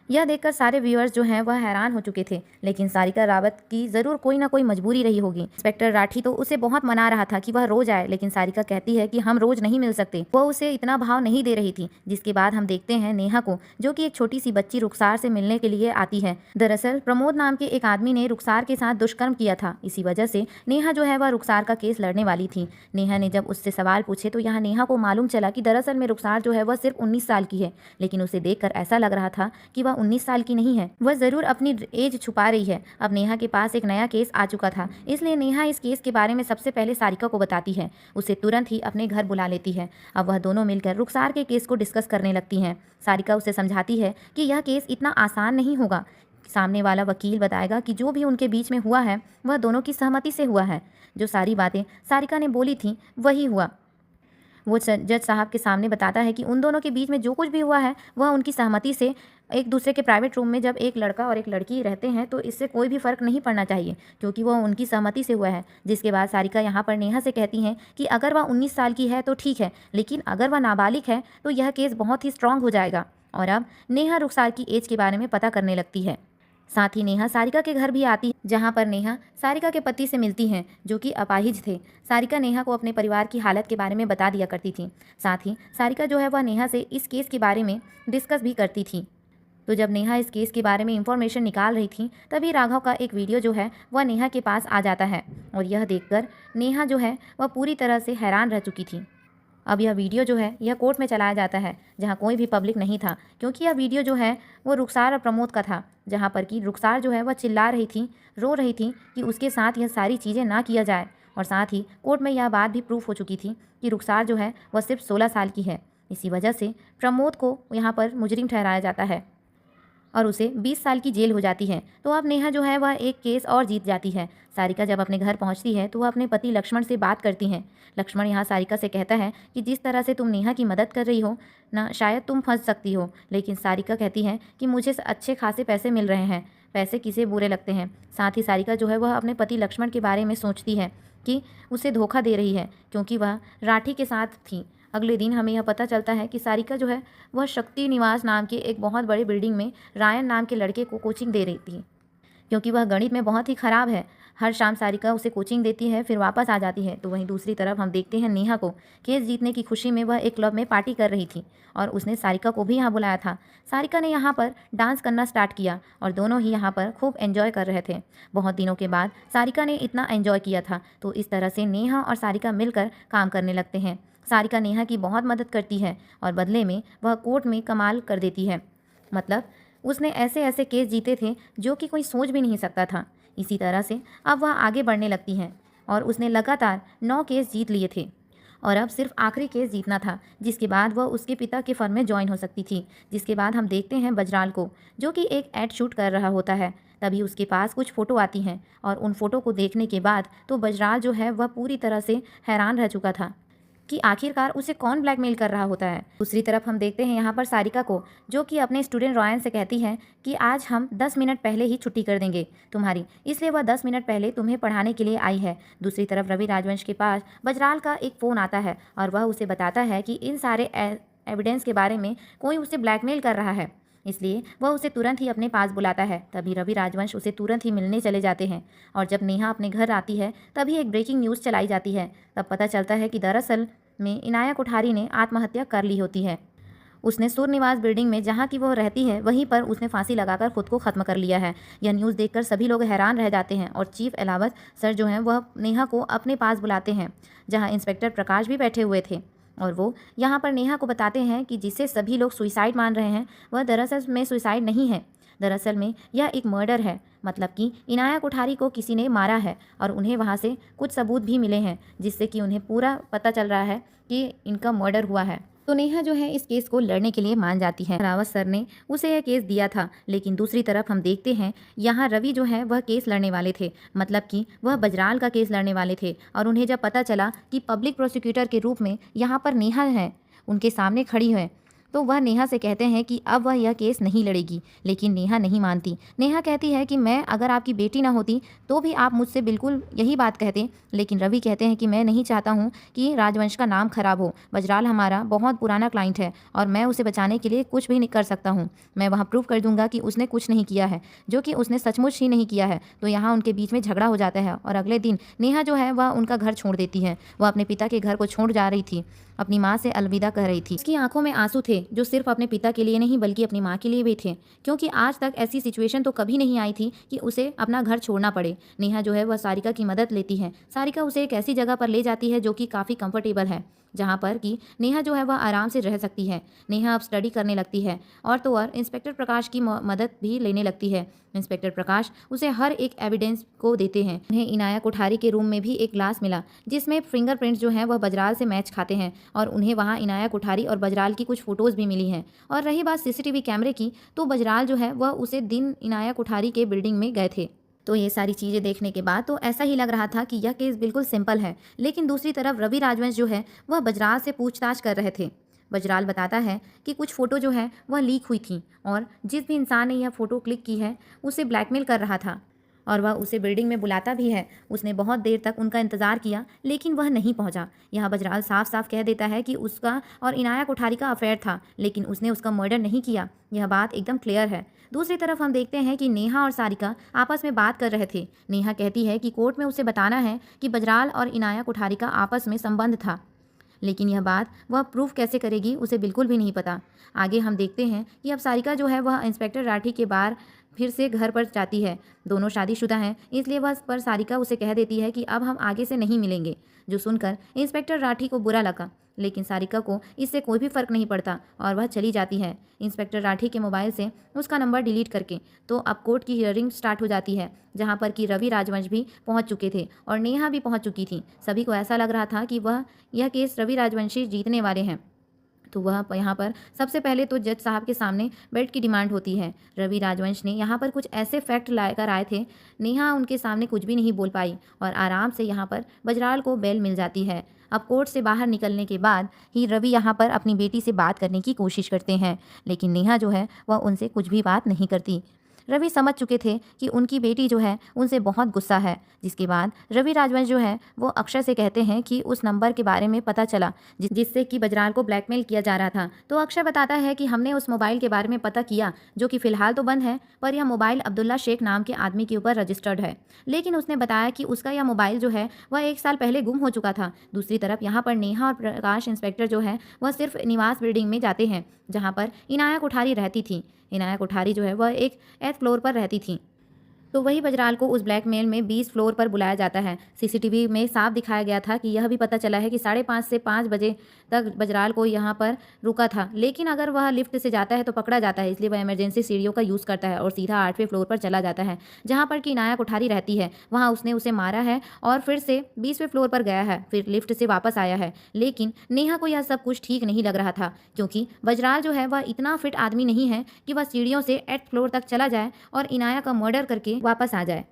यह देखकर सारे व्यूअर्स जो हैं वह हैरान हो चुके थे, लेकिन सारिका रावत की ज़रूर कोई ना कोई मजबूरी रही होगी। इंस्पेक्टर राठी तो उसे बहुत मना रहा था कि वह रोज आए, लेकिन सारिका कहती है कि हम रोज नहीं मिल सकते। वह उसे इतना भाव नहीं दे रही थी। जिसके बाद हम देखते हैं नेहा को, जो कि एक छोटी सी बच्ची रुखसार से मिलने के लिए आती है। दरअसल प्रमोद नाम के एक आदमी ने रुखसार के साथ दुष्कर्म किया था। इसी वजह से नेहा जो है वह रुखसार का केस लड़ने वाली थी। नेहा ने जब उससे सवाल पूछे तो यहाँ नेहा को मालूम चला कि दरअसल में रुखसार जो है वह सिर्फ 19 साल की है, लेकिन उसे देखकर ऐसा लग रहा था कि वह 19 साल की नहीं है, वह जरूर अपनी एज छुपा रही है। अब नेहा के पास एक नया केस आ चुका था, इसलिए नेहा इस केस के बारे में सबसे पहले सारिका को बताती है। उसे तुरंत ही अपने घर बुला लेती है। अब वह दोनों मिलकर रुखसार के केस को डिस्कस करने लगती हैं। सारिका उसे समझाती है कि यह केस इतना आसान नहीं होगा। सामने वाला वकील बताएगा कि जो भी उनके बीच में हुआ है वह दोनों की सहमति से हुआ है। जो सारी बातें सारिका ने बोली थी वही हुआ। वो जज साहब के सामने बताता है कि उन दोनों के बीच में जो कुछ भी हुआ है वह उनकी सहमति से, एक दूसरे के प्राइवेट रूम में जब एक लड़का और एक लड़की रहते हैं तो इससे कोई भी फ़र्क नहीं पड़ना चाहिए, क्योंकि वह उनकी सहमति से हुआ है। जिसके बाद सारिका यहाँ पर नेहा से कहती हैं कि अगर वह 19 साल की है तो ठीक है, लेकिन अगर वह नाबालिग है तो यह केस बहुत ही स्ट्रांग हो जाएगा। और अब नेहा रुखसार की एज के बारे में पता करने लगती है। साथ ही नेहा सारिका के घर भी आती है, जहां पर नेहा सारिका के पति से मिलती हैं, जो कि अपाहिज थे। सारिका नेहा को अपने परिवार की हालत के बारे में बता दिया करती थी। साथ ही सारिका जो है वह नेहा से इस केस के बारे में डिस्कस भी करती थी। तो जब नेहा इस केस के बारे में इंफॉर्मेशन निकाल रही थी, तभी राघव का एक वीडियो जो है वह नेहा के पास आ जाता है, और यह देखकर नेहा जो है वह पूरी तरह से हैरान रह चुकी थी। अब यह वीडियो जो है यह कोर्ट में चलाया जाता है, जहां कोई भी पब्लिक नहीं था, क्योंकि यह वीडियो जो है वो रुखसार और प्रमोद का था, जहां पर कि रुखसार जो है वह चिल्ला रही थी, रो रही थी कि उसके साथ यह सारी चीज़ें ना किया जाए। और साथ ही कोर्ट में यह बात भी प्रूफ हो चुकी थी कि रुखसार जो है वह सिर्फ 16 साल की है। इसी वजह से प्रमोद को यहाँ पर मुजरिम ठहराया जाता है और उसे 20 साल की जेल हो जाती है। तो अब नेहा जो है वह एक केस और जीत जाती है। सारिका जब अपने घर पहुंचती है तो वह अपने पति लक्ष्मण से बात करती हैं। लक्ष्मण यहाँ सारिका से कहता है कि जिस तरह से तुम नेहा की मदद कर रही हो ना, शायद तुम फंस सकती हो। लेकिन सारिका कहती है कि मुझे अच्छे खासे पैसे मिल रहे हैं, पैसे किसे बुरे लगते हैं। साथ ही सारिका जो है वह अपने पति लक्ष्मण के बारे में सोचती है कि उसे धोखा दे रही है, क्योंकि वह राठी के साथ थी। अगले दिन हमें यह पता चलता है कि सारिका जो है वह शक्ति निवास नाम के एक बहुत बड़े बिल्डिंग में रायन नाम के लड़के को कोचिंग दे रही थी, क्योंकि वह गणित में बहुत ही ख़राब है। हर शाम सारिका उसे कोचिंग देती है, फिर वापस आ जाती है। तो वहीं दूसरी तरफ हम देखते हैं नेहा को केस जीतने की खुशी में वह एक क्लब में पार्टी कर रही थी और उसने सारिका को भी यहाँ बुलाया था। सारिका ने यहाँ पर डांस करना स्टार्ट किया और दोनों ही यहाँ पर खूब एंजॉय कर रहे थे। बहुत दिनों के बाद सारिका ने इतना एंजॉय किया था, तो इस तरह से नेहा और सारिका मिलकर काम करने लगते हैं। सारिका नेहा की बहुत मदद करती है और बदले में वह कोर्ट में कमाल कर देती है। मतलब उसने ऐसे ऐसे केस जीते थे जो कि कोई सोच भी नहीं सकता था। इसी तरह से अब वह आगे बढ़ने लगती हैं और उसने लगातार 9 केस जीत लिए थे और अब सिर्फ आखिरी केस जीतना था, जिसके बाद वह उसके पिता के फर्म में ज्वाइन हो सकती थी। जिसके बाद हम देखते हैं बजराल को, जो कि एक एड शूट कर रहा होता है। तभी उसके पास कुछ फ़ोटो आती हैं और उन फ़ोटो को देखने के बाद तो बजराल जो है वह पूरी तरह से हैरान रह चुका था कि आखिरकार उसे कौन ब्लैकमेल कर रहा होता है। दूसरी तरफ हम देखते हैं यहाँ पर सारिका को, जो कि अपने स्टूडेंट रॉयन से कहती है कि आज हम 10 मिनट पहले ही छुट्टी कर देंगे तुम्हारी, इसलिए वह 10 मिनट पहले तुम्हें पढ़ाने के लिए आई है। दूसरी तरफ रवि राजवंश के पास बजराल का एक फ़ोन आता है और वह उसे बताता है कि इन सारे एविडेंस के बारे में कोई उसे ब्लैकमेल कर रहा है, इसलिए वह उसे तुरंत ही अपने पास बुलाता है। तभी रवि राजवंश उसे तुरंत ही मिलने चले जाते हैं और जब नेहा अपने घर आती है तभी एक ब्रेकिंग न्यूज़ चलाई जाती है। तब पता चलता है कि दरअसल में इनाया कोठारी ने आत्महत्या कर ली होती है। उसने सूर्य निवास बिल्डिंग में जहाँ की वो रहती है वहीं पर उसने फांसी लगाकर खुद को ख़त्म कर लिया है। यह न्यूज़ देखकर सभी लोग हैरान रह जाते हैं और चीफ एलावत सर जो हैं वह नेहा को अपने पास बुलाते हैं, जहाँ इंस्पेक्टर प्रकाश भी बैठे हुए थे और वो यहाँ पर नेहा को बताते हैं कि जिसे सभी लोग सुसाइड मान रहे हैं वह दरअसल में सुसाइड नहीं है, दरअसल में यह एक मर्डर है। मतलब कि इनाया कोठारी को किसी ने मारा है और उन्हें वहाँ से कुछ सबूत भी मिले हैं, जिससे कि उन्हें पूरा पता चल रहा है कि इनका मर्डर हुआ है। तो नेहा जो है इस केस को लड़ने के लिए मान जाती है। रावत सर ने उसे यह केस दिया था, लेकिन दूसरी तरफ हम देखते हैं यहाँ रवि जो है वह केस लड़ने वाले थे, मतलब कि वह बजराल का केस लड़ने वाले थे। और उन्हें जब पता चला कि पब्लिक प्रोसिक्यूटर के रूप में यहाँ पर नेहा है उनके सामने खड़ी है, तो वह नेहा से कहते हैं कि अब वह यह केस नहीं लड़ेगी। लेकिन नेहा नहीं मानती। नेहा कहती है कि मैं अगर आपकी बेटी ना होती तो भी आप मुझसे बिल्कुल यही बात कहते। लेकिन रवि कहते हैं कि मैं नहीं चाहता हूँ कि राजवंश का नाम खराब हो। बजराल हमारा बहुत पुराना क्लाइंट है और मैं उसे बचाने के लिए कुछ भी नहीं कर सकता हूँ। मैं वहाँ प्रूव कर दूंगा कि उसने कुछ नहीं किया है, जो कि उसने सचमुच ही नहीं किया है। तो यहाँ उनके बीच में झगड़ा हो जाता है और अगले दिन नेहा जो है वह उनका घर छोड़ देती है। वह अपने पिता के घर को छोड़ जा रही थी, अपनी माँ से अलविदा कह रही थी। उसकी आंखों में आंसू थे जो सिर्फ अपने पिता के लिए नहीं बल्कि अपनी माँ के लिए भी थे, क्योंकि आज तक ऐसी सिचुएशन तो कभी नहीं आई थी कि उसे अपना घर छोड़ना पड़े। नेहा जो है वह सारिका की मदद लेती है। सारिका उसे एक ऐसी जगह पर ले जाती है जो कि काफ़ी कंफर्टेबल है, जहाँ पर कि नेहा जो है वह आराम से रह सकती है। नेहा अब स्टडी करने लगती है और तो और इंस्पेक्टर प्रकाश की मदद भी लेने लगती है। इंस्पेक्टर प्रकाश उसे हर एक एविडेंस को देते हैं। उन्हें इनाया कोठारी के रूम में भी एक ग्लास मिला जिसमें फिंगरप्रिंट्स जो हैं वह बजराल से मैच खाते हैं और उन्हें वहाँ इनाया कोठारी और बजराल की कुछ फ़ोटोज़ भी मिली हैं। और रही बात सीसीटीवी कैमरे की, तो बजराल जो है वह उसे दिन इनाया कोठारी के बिल्डिंग में गए थे। तो ये सारी चीज़ें देखने के बाद तो ऐसा ही लग रहा था कि यह केस बिल्कुल सिंपल है। लेकिन दूसरी तरफ रवि राजवंश जो है वह बजराल से पूछताछ कर रहे थे। बजराल बताता है कि कुछ फ़ोटो जो है वह लीक हुई थी और जिस भी इंसान ने यह फ़ोटो क्लिक की है उसे ब्लैकमेल कर रहा था और वह उसे बिल्डिंग में बुलाता भी है। उसने बहुत देर तक उनका इंतज़ार किया लेकिन वह नहीं पहुंचा। यह बजराल साफ साफ कह देता है कि उसका और इनाया कोठारी का अफेयर था, लेकिन उसने उसका मर्डर नहीं किया। यह बात एकदम क्लियर है। दूसरी तरफ हम देखते हैं कि नेहा और सारिका आपस में बात कर रहे थे। नेहा कहती है कि कोर्ट में उसे बताना है कि बजराल और इनाया कोठारी का आपस में संबंध था, लेकिन यह बात वह प्रूफ कैसे करेगी उसे बिल्कुल भी नहीं पता। आगे हम देखते हैं कि अब सारिका जो है वह इंस्पेक्टर राठी के बार फिर से घर पर जाती है। दोनों शादीशुदा हैं, इसलिए वह पर सारिका उसे कह देती है कि अब हम आगे से नहीं मिलेंगे, जो सुनकर इंस्पेक्टर राठी को बुरा लगा लेकिन सारिका को इससे कोई भी फर्क नहीं पड़ता और वह चली जाती है इंस्पेक्टर राठी के मोबाइल से उसका नंबर डिलीट करके। तो अब कोर्ट की हियरिंग स्टार्ट हो जाती है, जहां पर कि रवि राजवंश भी पहुंच चुके थे और नेहा भी पहुंच चुकी थी। सभी को ऐसा लग रहा था कि यह केस रवि राजवंशी जीतने वाले हैं। तो वह यहाँ पर सबसे पहले तो जज साहब के सामने बेड की डिमांड होती है। रवि राजवंश ने यहाँ पर कुछ ऐसे फैक्ट लाकर आए थे, नेहा उनके सामने कुछ भी नहीं बोल पाई और आराम से यहाँ पर बजराल को बेल मिल जाती है। अब कोर्ट से बाहर निकलने के बाद ही रवि यहाँ पर अपनी बेटी से बात करने की कोशिश करते हैं, लेकिन नेहा जो है वह उनसे कुछ भी बात नहीं करती। रवि समझ चुके थे कि उनकी बेटी जो है उनसे बहुत गुस्सा है। जिसके बाद रवि राजवंश जो है वो अक्षय से कहते हैं कि उस नंबर के बारे में पता चला जिससे कि बजराल को ब्लैकमेल किया जा रहा था। तो अक्षय बताता है कि हमने उस मोबाइल के बारे में पता किया, जो कि फिलहाल तो बंद है, पर यह मोबाइल अब्दुल्ला शेख नाम के आदमी के ऊपर रजिस्टर्ड है। लेकिन उसने बताया कि उसका यह मोबाइल जो है वह 1 साल पहले गुम हो चुका था। दूसरी तरफ यहाँ पर नेहा और प्रकाश इंस्पेक्टर जो है वह सिर्फ निवास बिल्डिंग में जाते हैं, जहाँ पर इनाया कोठारी रहती थी। इनाया कोठारी जो है वह एक 8th फ्लोर पर रहती थी। तो वही बजराल को उस ब्लैकमेल में 20 फ्लोर पर बुलाया जाता है। सीसीटीवी में साफ दिखाया गया था कि यह भी पता चला है कि 5:30 से 5 बजे तक बजराल को यहाँ पर रुका था, लेकिन अगर वह लिफ्ट से जाता है तो पकड़ा जाता है, इसलिए वह इमरजेंसी सीढ़ियों का यूज़ करता है और सीधा 8वें फ्लोर पर चला जाता है, जहाँ पर कि इनाया कोठारी रहती है। वहाँ उसने उसे मारा है और फिर से 20वें फ्लोर पर गया है, फिर लिफ्ट से वापस आया है। लेकिन नेहा को यह सब कुछ ठीक नहीं लग रहा था, क्योंकि बजराल जो है वह इतना फिट आदमी नहीं है कि वह सीढ़ियों से 8th फ्लोर तक चला जाए और इनाया का मर्डर करके वापस आ जाए।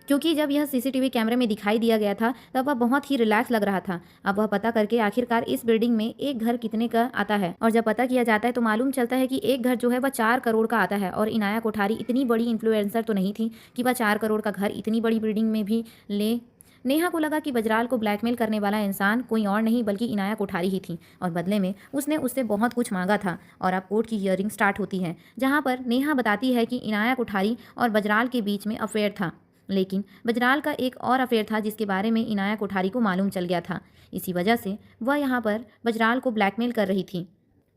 क्योंकि जब यह सीसीटीवी कैमरे में दिखाई दिया गया था तब वह बहुत ही रिलैक्स लग रहा था। अब वह पता करके आखिरकार इस बिल्डिंग में एक घर कितने का आता है, और जब पता किया जाता है तो मालूम चलता है कि एक घर जो है वह 4 करोड़ का आता है। और इनाया कोठारी इतनी बड़ी इन्फ्लुएंसर तो नहीं थी कि वह 4 करोड़ का घर इतनी बड़ी बिल्डिंग में भी ले। नेहा को लगा कि बजराल को ब्लैकमेल करने वाला इंसान कोई और नहीं बल्कि इनाया कोठारी ही थी, और बदले में उसने उससे बहुत कुछ मांगा था। और अब कोर्ट की हियरिंग स्टार्ट होती है, जहां पर नेहा बताती है कि इनाया कोठारी और बजराल के बीच में अफेयर था, लेकिन बजराल का एक और अफेयर था जिसके बारे में इनाया कोठारी को मालूम चल गया था। इसी वजह से वह यहाँ पर बजराल को ब्लैकमेल कर रही थी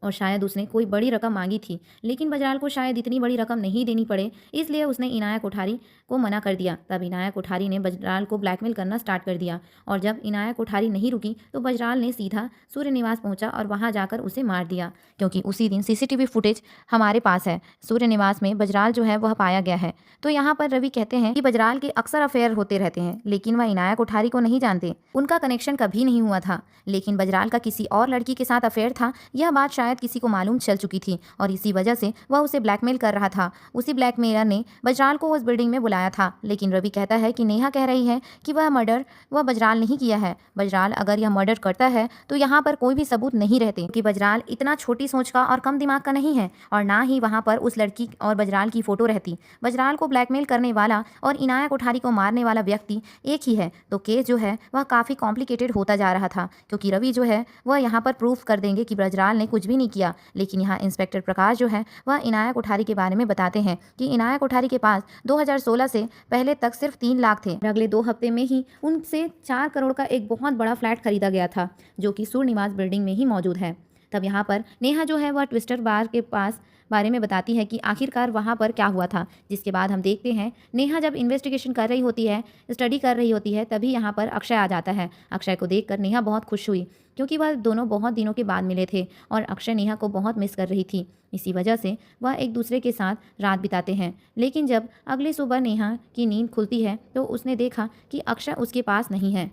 और शायद उसने कोई बड़ी रकम मांगी थी, लेकिन बजराल को शायद इतनी बड़ी रकम नहीं देनी पड़े, इसलिए उसने इनाया कोठारी को मना कर दिया। तब इनाया कोठारी ने बजराल को ब्लैकमेल करना स्टार्ट कर दिया, और जब इनाया कोठारी नहीं रुकी तो बजराल ने सीधा सूर्य निवास पहुंचा और वहां जाकर उसे मार दिया, क्योंकि उसी दिन सीसीटीवी फुटेज हमारे पास है। सूर्य निवास में बजराल जो है वह पाया गया है। तो यहाँ पर रवि कहते हैं कि बजराल के अक्सर अफेयर होते रहते हैं, लेकिन वह इनाया कोठारी को नहीं जानते, उनका कनेक्शन कभी नहीं हुआ था। लेकिन बजराल का किसी और लड़की के साथ अफेयर था, यह बात शायद किसी को मालूम चल चुकी थी और इसी वजह से वह उसे ब्लैकमेल कर रहा था। उसी ब्लैकमेलर ने बजराल को उस बिल्डिंग में बुलाया था। लेकिन रवि कहता है कि नेहा कह रही है कि वह मर्डर वह बजराल नहीं किया है। बजराल अगर यह मर्डर करता है तो यहाँ पर कोई भी सबूत नहीं रहते, कि बजराल इतना छोटी सोच का और कम दिमाग का नहीं है, और ना ही वहाँ पर उस लड़की और बजराल की फोटो रहती। बजराल को ब्लैकमेल करने वाला और इनाया कोठारी को मारने वाला व्यक्ति एक ही है। तो केस जो है वह काफ़ी कॉम्प्लिकेटेड होता जा रहा था, क्योंकि रवि जो है वह यहाँ पर प्रूफ कर देंगे कि बजराल ने कुछ भी नहीं किया। लेकिन यहाँ इंस्पेक्टर प्रकाश जो है वह इनाया कोठारी के बारे में बताते हैं कि इनाया कोठारी के पास 2016 से पहले तक सिर्फ 3 लाख थे। अगले 2 हफ्ते में ही उनसे 4 करोड़ का एक बहुत बड़ा फ्लैट खरीदा गया था, जो कि सूर्य निवास बिल्डिंग में ही मौजूद है। तब यहाँ पर नेहा जो है वह ट्विस्टर बार के पास बारे में बताती है कि आखिरकार वहाँ पर क्या हुआ था। जिसके बाद हम देखते हैं नेहा जब इन्वेस्टिगेशन कर रही होती है, स्टडी कर रही होती है, तभी यहाँ पर अक्षय आ जाता है। अक्षय को देखकर नेहा बहुत खुश हुई, क्योंकि वह दोनों बहुत दिनों के बाद मिले थे और अक्षय नेहा को बहुत मिस कर रही थी। इसी वजह से वह एक दूसरे के साथ रात बिताते हैं। लेकिन जब अगली सुबह नेहा की नींद खुलती है तो उसने देखा कि अक्षय उसके पास नहीं है।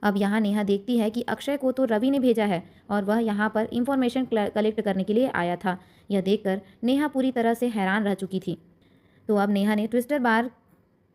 अब यहाँ नेहा देखती है कि अक्षय को तो रवि ने भेजा है और वह यहाँ पर इंफॉर्मेशन कलेक्ट करने के लिए आया था। यह देखकर नेहा पूरी तरह से हैरान रह चुकी थी। तो अब नेहा ने ट्विस्टर बार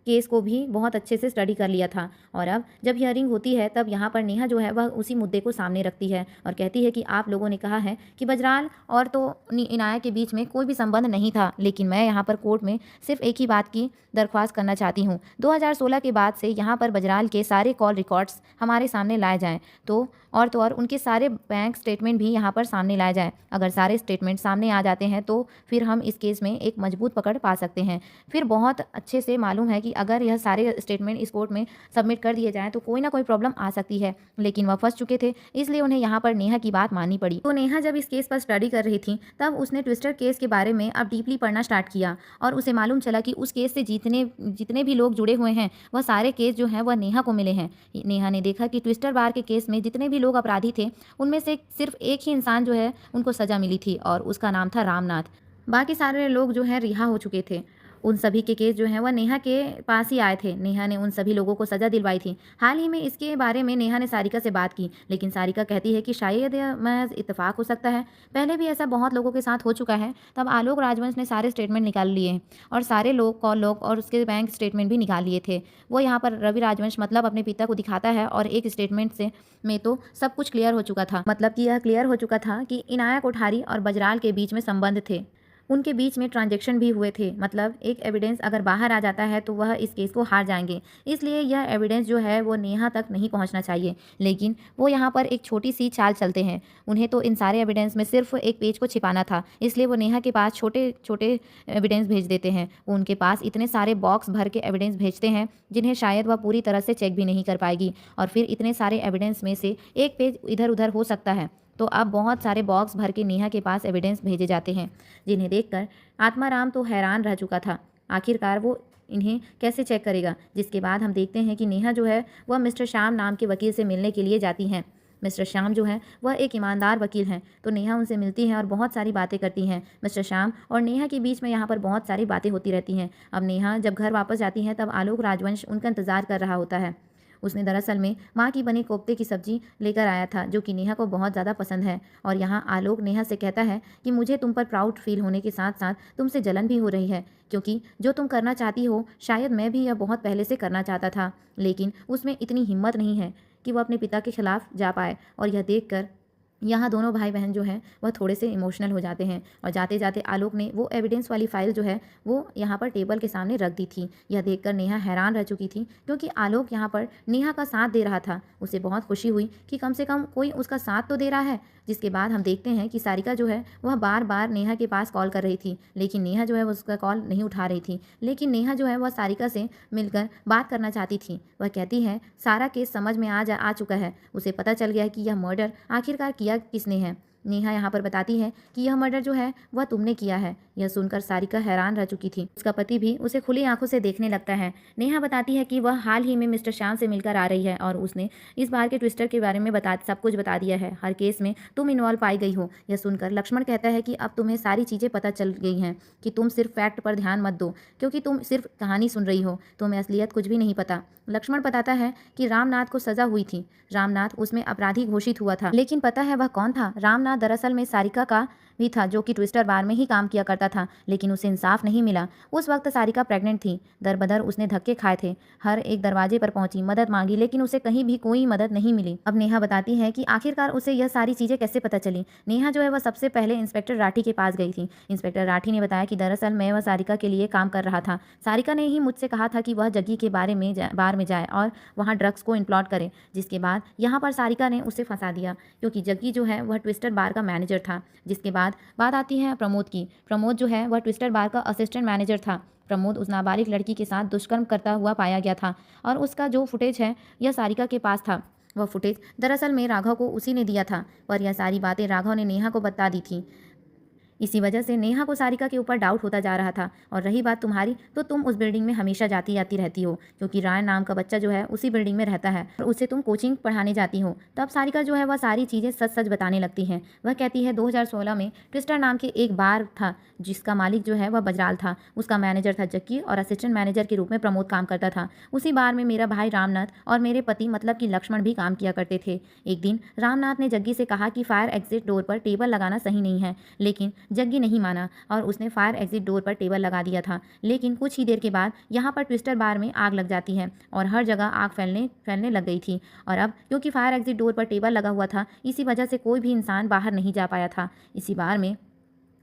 केस को भी बहुत अच्छे से स्टडी कर लिया था, और अब जब हियरिंग होती है तब यहाँ पर नेहा जो है वह उसी मुद्दे को सामने रखती है और कहती है कि आप लोगों ने कहा है कि बजराल और तो इनाया के बीच में कोई भी संबंध नहीं था, लेकिन मैं यहाँ पर कोर्ट में सिर्फ एक ही बात की दरख्वास्त करना चाहती हूँ। 2016 के बाद से यहाँ पर बजराल के सारे कॉल रिकॉर्ड्स हमारे सामने लाए जाएँ, तो और उनके सारे बैंक स्टेटमेंट भी यहाँ पर सामने लाए जाएँ। अगर सारे स्टेटमेंट सामने आ जाते हैं तो फिर हम इस केस में एक मजबूत पकड़ पा सकते हैं। फिर बहुत अच्छे से मालूम है कि अगर यह सारे स्टेटमेंट इस कोर्ट में सबमिट कर दिए जाएँ तो कोई ना कोई प्रॉब्लम आ सकती है, लेकिन वह फँस चुके थे, इसलिए उन्हें यहाँ पर नेहा की बात माननी पड़ी। तो नेहा जब इस केस पर स्टडी कर रही थी तब उसने ट्विस्टर केस के बारे में अब डीपली पढ़ना स्टार्ट किया और उसे मालूम चला कि उस केस से जितने भी लोग जुड़े हुए हैं वह सारे केस जो हैं वह नेहा को मिले हैं। नेहा ने देखा कि ट्विस्टर बार के केस में जितने भी लोग अपराधी थे उनमें से सिर्फ एक ही इंसान जो है उनको सज़ा मिली थी और उसका नाम था रामनाथ। बाकी सारे लोग जो हैं रिहा हो चुके थे। उन सभी के केस जो हैं वह नेहा के पास ही आए थे। नेहा ने उन सभी लोगों को सज़ा दिलवाई थी। हाल ही में इसके बारे में नेहा ने सारिका से बात की, लेकिन सारिका कहती है कि शायद यह महज इत्तेफाक हो सकता है। पहले भी ऐसा बहुत लोगों के साथ हो चुका है। तब आलोक राजवंश ने सारे स्टेटमेंट निकाल लिए और सारे लोग कॉल लॉग और उसके बैंक स्टेटमेंट भी निकाल लिए थे। वो यहाँ पर रवि राजवंश मतलब अपने पिता को दिखाता है और एक स्टेटमेंट से में तो सब कुछ क्लियर हो चुका था। मतलब कि यह क्लियर हो चुका था कि इनाया कोठारी और बजराल के बीच में संबंध थे, उनके बीच में ट्रांजैक्शन भी हुए थे। मतलब एक एविडेंस अगर बाहर आ जाता है तो वह इस केस को हार जाएंगे, इसलिए यह एविडेंस जो है वो नेहा तक नहीं पहुंचना चाहिए। लेकिन वो यहाँ पर एक छोटी सी चाल चलते हैं। उन्हें तो इन सारे एविडेंस में सिर्फ एक पेज को छिपाना था, इसलिए वो नेहा के पास छोटे छोटे एविडेंस भेज देते हैं। वो उनके पास इतने सारे बॉक्स भर के एविडेंस भेजते हैं जिन्हें शायद वह पूरी तरह से चेक भी नहीं कर पाएगी, और फिर इतने सारे एविडेंस में से एक पेज इधर उधर हो सकता है। तो अब बहुत सारे बॉक्स भर के नेहा के पास एविडेंस भेजे जाते हैं, जिन्हें देखकर आत्माराम तो हैरान रह चुका था। आखिरकार वो इन्हें कैसे चेक करेगा। जिसके बाद हम देखते हैं कि नेहा जो है वह मिस्टर श्याम नाम के वकील से मिलने के लिए जाती हैं। मिस्टर श्याम जो है वह एक ईमानदार वकील हैं, तो नेहा उनसे मिलती है और बहुत सारी बातें करती हैं। मिस्टर श्याम और नेहा के बीच में यहाँ पर बहुत सारी बातें होती रहती हैं। अब नेहा जब घर वापस जाती हैं तब आलोक राजवंश उनका इंतज़ार कर रहा होता है। उसने दरअसल में माँ की बनी कोफ्ते की सब्जी लेकर आया था, जो कि नेहा को बहुत ज़्यादा पसंद है। और यहाँ आलोक नेहा से कहता है कि मुझे तुम पर प्राउड फील होने के साथ साथ तुमसे जलन भी हो रही है, क्योंकि जो तुम करना चाहती हो शायद मैं भी यह बहुत पहले से करना चाहता था, लेकिन उसमें इतनी हिम्मत नहीं है कि वह अपने पिता के खिलाफ जा पाए। और यह देखकर यहाँ दोनों भाई बहन जो हैं वह थोड़े से इमोशनल हो जाते हैं। और जाते जाते आलोक ने वो एविडेंस वाली फाइल जो है वो यहाँ पर टेबल के सामने रख दी थी। यह देखकर नेहा हैरान रह चुकी थी, क्योंकि आलोक यहाँ पर नेहा का साथ दे रहा था। उसे बहुत खुशी हुई कि कम से कम कोई उसका साथ तो दे रहा है। जिसके बाद हम देखते हैं कि सारिका जो है वह बार बार नेहा के पास कॉल कर रही थी, लेकिन नेहा जो है उसका कॉल नहीं उठा रही थी। लेकिन नेहा जो है वह सारिका से मिलकर बात करना चाहती थी। वह कहती है सारा केस समझ में आ चुका है। उसे पता चल गया कि यह मर्डर आखिरकार किया किसने है। नेहा यहाँ पर बताती है कि यह मर्डर जो है वह तुमने किया है। यह सुनकर सारिका हैरान रह चुकी थी। उसका पति भी उसे खुली आंखों से देखने लगता है। नेहा बताती है कि वह हाल ही में मिस्टर श्याम से मिलकर आ रही है और उसने इस बार के ट्विस्टर के बारे में सब कुछ बता दिया है। हर केस में तुम इन्वॉल्व पाई गई हो। यह सुनकर लक्ष्मण कहता है कि अब तुम्हें सारी चीज़ें पता चल गई हैं, कि तुम सिर्फ फैक्ट पर ध्यान मत दो, क्योंकि तुम सिर्फ कहानी सुन रही हो, तुम्हें असलियत कुछ भी नहीं पता। लक्ष्मण बताता है कि रामनाथ को सजा हुई थी। रामनाथ उसमें अपराधी घोषित हुआ था, लेकिन पता है वह कौन था? रामनाथ दरअसल में सारिका का भी था, जो कि ट्विस्टर बार में ही काम किया करता था, लेकिन उसे इंसाफ नहीं मिला। उस वक्त सारिका प्रेग्नेंट थी। दर बदर उसने धक्के खाए थे। हर एक दरवाजे पर पहुंची, मदद मांगी, लेकिन उसे कहीं भी कोई मदद नहीं मिली। अब नेहा बताती है कि आखिरकार उसे यह सारी चीज़ें कैसे पता चली। नेहा जो है वह सबसे पहले इंस्पेक्टर राठी के पास गई थी। इंस्पेक्टर राठी ने बताया कि दरअसल मैं वह सारिका के लिए काम कर रहा था। सारिका ने ही मुझसे कहा था कि वह जग्गी के बार में जाए और वहाँ ड्रग्स को इम्प्लॉट करे। जिसके बाद यहाँ पर सारिका ने उसे फंसा दिया, क्योंकि जग्गी जो है वह ट्विस्टर बार का मैनेजर था। जिसके बाद बात आती है प्रमोद की। प्रमोद जो है वह ट्विस्टर बार का असिस्टेंट मैनेजर था। प्रमोद उस नाबालिग लड़की के साथ दुष्कर्म करता हुआ पाया गया था और उसका जो फुटेज है यह सारिका के पास था। वह फुटेज दरअसल में राघव को उसी ने दिया था, पर यह सारी बातें राघव ने नेहा को बता दी थी। इसी वजह से नेहा को सारिका के ऊपर डाउट होता जा रहा था। और रही बात तुम्हारी, तो तुम उस बिल्डिंग में हमेशा जाती आती रहती हो, क्योंकि रायन नाम का बच्चा जो है उसी बिल्डिंग में रहता है और उसे तुम कोचिंग पढ़ाने जाती हो। तब सारिका जो है वह सारी चीज़ें सच सच बताने लगती हैं। वह कहती है 2016 में ट्विस्टर नाम के एक बार था, जिसका मालिक जो है वह बजराल था। उसका मैनेजर था जक्की और असिस्टेंट मैनेजर के रूप में प्रमोद काम करता था। उसी बार में मेरा भाई रामनाथ और मेरे पति मतलब कि लक्ष्मण भी काम किया करते थे। एक दिन रामनाथ ने जग्गी से कहा कि फायर एग्जिट डोर पर टेबल लगाना सही नहीं है, लेकिन जग्गी नहीं माना और उसने फायर एग्जिट डोर पर टेबल लगा दिया था। लेकिन कुछ ही देर के बाद यहाँ पर ट्विस्टर बार में आग लग जाती है और हर जगह आग फैलने लग गई थी। और अब क्योंकि फायर एग्जिट डोर पर टेबल लगा हुआ था, इसी वजह से कोई भी इंसान बाहर नहीं जा पाया था। इसी बार में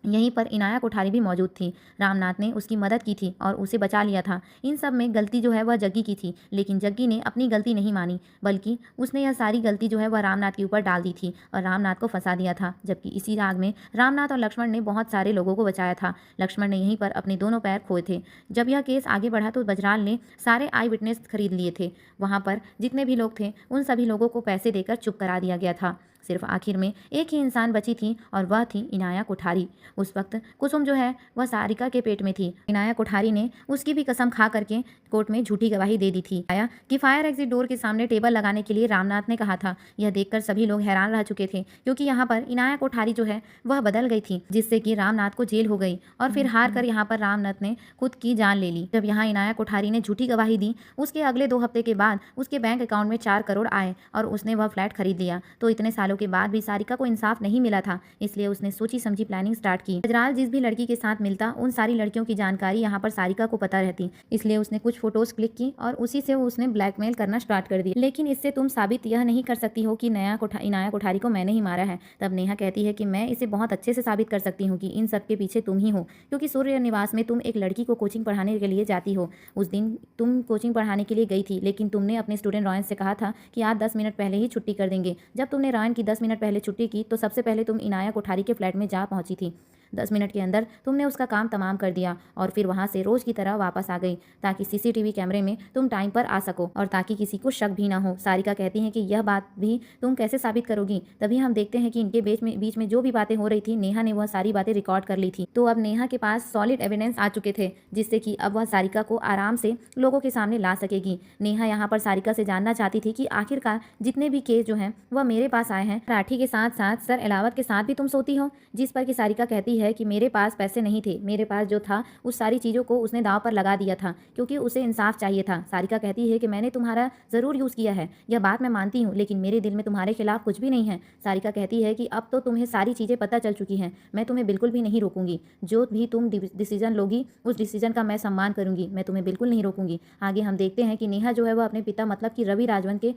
यहीं पर इनाया कोठारी भी मौजूद थी। रामनाथ ने उसकी मदद की थी और उसे बचा लिया था। इन सब में गलती जो है वह जग्गी की थी, लेकिन जग्गी ने अपनी गलती नहीं मानी, बल्कि उसने यह सारी गलती जो है वह रामनाथ के ऊपर डाल दी थी और रामनाथ को फंसा दिया था। जबकि इसी राग में रामनाथ और लक्ष्मण ने बहुत सारे लोगों को बचाया था। लक्ष्मण ने यहीं पर अपने दोनों पैर खोए थे। जब यह केस आगे बढ़ा तो बजराल ने सारे आई विटनेस खरीद लिए थे। वहाँ पर जितने भी लोग थे उन सभी लोगों को पैसे देकर चुप करा दिया गया था। सिर्फ आखिर में एक ही इंसान बची थी और वह थी इनाया कोठारी। उस वक्त कुसुम जो है वह सारिका के पेट में थी। इनाया कोठारी ने उसकी भी कसम खा करके कोर्ट में झूठी गवाही दे दी थी। आया कि फायर एग्जिट डोर के सामने टेबल लगाने के लिए रामनाथ ने कहा था। यह देखकर सभी लोग हैरान रह चुके थे, क्योंकि यहाँ पर इनाया कोठारी जो है वह बदल गई थी, जिससे कि रामनाथ को जेल हो गई और फिर हार कर यहाँ पर रामनाथ ने खुद की जान ले ली। जब यहाँ इनाया कोठारी ने झूठी गवाही दी, उसके अगले 2 हफ्ते के बाद उसके बैंक अकाउंट में 4 करोड़ आए और उसने वह फ्लैट खरीद लिया। तो इतने सालों के बाद भी सारिका को इंसाफ नहीं मिला था, इसलिए उसने सोची समझी प्लानिंग स्टार्ट की। बजराल जिस भी लड़की के साथ मिलता उन सारी लड़कियों की जानकारी यहाँ पर सारिका को पता रहती, इसलिए उसने कुछ फोटोज क्लिक की और उसी से उसने ब्लैकमेल करना स्टार्ट कर दिया। लेकिन इससे तुम साबित यह नहीं कर सकती हो कि इनाया कोठारी को मैंने ही मारा है। तब नेहा कहती है कि मैं इसे बहुत अच्छे से साबित कर सकती हूँ कि इन सब के पीछे तुम ही हो, क्योंकि सूर्य निवास में तुम एक लड़की को कोचिंग पढ़ाने के लिए जाती हो। उस दिन तुम कोचिंग पढ़ाने के लिए गई थी, लेकिन तुमने अपने स्टूडेंट रॉयन से कहा था कि आज 10 मिनट पहले ही छुट्टी कर देंगे। जब तुमने रॉयन की 10 मिनट पहले छुट्टी की तो सबसे पहले तुम इनाया कोठारी के फ्लैट में जा पहुंची थी। 10 मिनट के अंदर तुमने उसका काम तमाम कर दिया और फिर वहां से रोज की तरह वापस आ गई, ताकि सीसीटीवी कैमरे में तुम टाइम पर आ सको और ताकि किसी को शक भी ना हो। सारिका कहती है कि यह बात भी तुम कैसे साबित करोगी? तभी हम देखते हैं कि इनके बीच में जो भी बातें हो रही थी, नेहा ने वह सारी बातें रिकॉर्ड कर ली थी। तो अब नेहा के पास सॉलिड एविडेंस आ चुके थे, जिससे कि अब वह सारिका को आराम से लोगों के सामने ला सकेगी। नेहा यहाँ पर सारिका से जानना चाहती थी कि आखिरकार जितने भी केस जो हैं वह मेरे पास आए हैं, राठी के साथ साथ सर एलावत के साथ भी तुम सोती हो? जिस पर कि सारिका कहती है कि मेरे पास पैसे नहीं थे, मेरे पास जो था उस सारी चीज़ों को उसने दांव पर लगा दिया था, क्योंकि उसे इंसाफ चाहिए था। सारिका कहती है कि मैंने तुम्हारा ज़रूर यूज़ किया है, यह बात मैं मानती हूँ, लेकिन मेरे दिल में तुम्हारे खिलाफ कुछ भी नहीं है। सारिका कहती है कि अब तो तुम्हें सारी चीज़ें पता चल चुकी हैं, मैं तुम्हें बिल्कुल भी नहीं रोकूंगी। जो भी तुम डिसीजन लोगी उस डिसीजन का मैं सम्मान करूंगी, मैं तुम्हें बिल्कुल नहीं रोकूंगी। आगे हम देखते हैं कि नेहा जो है वह अपने पिता मतलब कि रवि राजवन के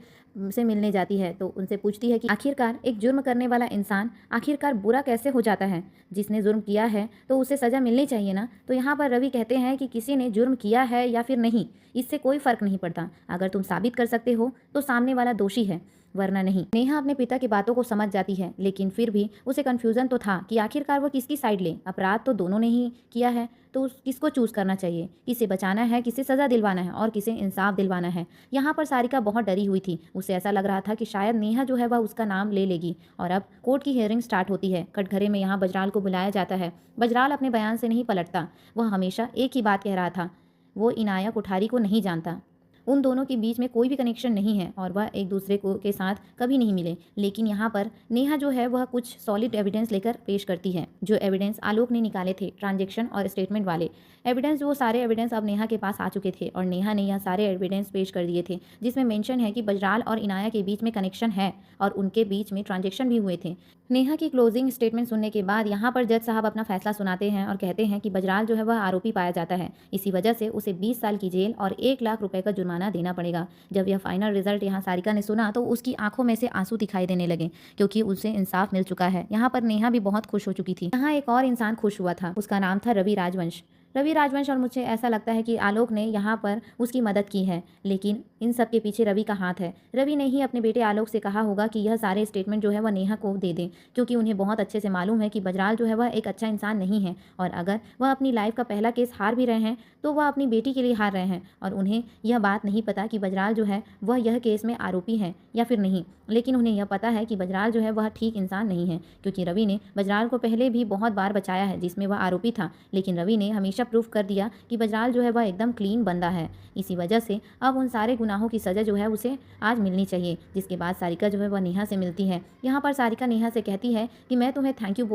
से मिलने जाती है, तो उनसे पूछती है कि आखिरकार एक जुर्म करने वाला इंसान आखिरकार बुरा कैसे हो जाता है? जिसने जुर्म किया है तो उसे सज़ा मिलनी चाहिए ना। तो यहाँ पर रवि कहते हैं कि किसी ने जुर्म किया है या फिर नहीं, इससे कोई फ़र्क नहीं पड़ता। अगर तुम साबित कर सकते हो तो सामने वाला दोषी है, वरना नहीं। नेहा अपने पिता की बातों को समझ जाती है, लेकिन फिर भी उसे कन्फ्यूज़न तो था कि आखिरकार वो किसकी साइड ले। अपराध तो दोनों ने ही किया है, तो किसको चूज़ करना चाहिए? किसे बचाना है, किसे सज़ा दिलवाना है और किसे इंसाफ दिलवाना है? यहाँ पर सारिका बहुत डरी हुई थी। उसे ऐसा लग रहा था कि शायद नेहा जो है वह उसका नाम ले लेगी। और अब कोर्ट की हियरिंग स्टार्ट होती है। कटघरे में यहाँ बजराल को बुलाया जाता है। बजराल अपने बयान से नहीं पलटता। वह हमेशा एक ही बात कह रहा था, वो इनाया कोठारी को नहीं जानता, उन दोनों के बीच में कोई भी कनेक्शन नहीं है और वह एक दूसरे को के साथ कभी नहीं मिले। लेकिन यहाँ पर नेहा जो है वह कुछ सॉलिड एविडेंस लेकर पेश करती है। जो एविडेंस आलोक ने निकाले थे, ट्रांजैक्शन और स्टेटमेंट वाले एविडेंस, वो सारे एविडेंस अब नेहा के पास आ चुके थे और नेहा ने यह सारे एविडेंस पेश कर दिए थे, जिसमें मेंशन है कि बजराल और इनाया के बीच में कनेक्शन है और उनके बीच में ट्रांजैक्शन भी हुए थे। नेहा की क्लोजिंग स्टेटमेंट सुनने के बाद यहाँ पर जज साहब अपना फैसला सुनाते हैं और कहते हैं कि बजराल जो है वह आरोपी पाया जाता है। इसी वजह से उसे 20 साल की जेल और 1 लाख रुपए का जुर्माना देना पड़ेगा। जब यह फाइनल रिजल्ट यहाँ सारिका ने सुना तो उसकी आंखों में से आंसू दिखाई देने लगे, क्योंकि उसे इंसाफ मिल चुका है। यहाँ पर नेहा भी बहुत खुश हो चुकी थी। यहाँ एक और इंसान खुश हुआ था, उसका नाम था रवि राजवंश। और मुझे ऐसा लगता है कि आलोक ने यहाँ पर उसकी मदद की है, लेकिन इन सब के पीछे रवि का हाथ है। रवि ने ही अपने बेटे आलोक से कहा होगा कि यह सारे स्टेटमेंट जो है वह नेहा को दे दें, क्योंकि उन्हें बहुत अच्छे से मालूम है कि बजराल जो है वह एक अच्छा इंसान नहीं है और अगर वह अपनी लाइफ का पहला केस हार भी रहे हैं तो वह अपनी बेटी के लिए हार रहे हैं और उन्हें यह बात नहीं पता कि बजराल जो है वह यह केस में आरोपी है या फिर नहीं। लेकिन उन्हें यह पता है कि बजराल जो है वह ठीक इंसान नहीं है, क्योंकि रवि ने बजराल को पहले भी बहुत बार बचाया है जिसमें वह आरोपी था, लेकिन रवि ने हमेशा प्रूफ कर दिया कि बजराल जो है वह एकदम क्लीन बंदा है। इसी वजह से अब उन सारे गुनाहों की सज़ा जो है उसे आज मिलनी चाहिए। जिसके बाद सारिका जो है वह नेहा से मिलती है। यहाँ पर सारिका नेहा से कहती है कि मैं तुम्हें थैंक यू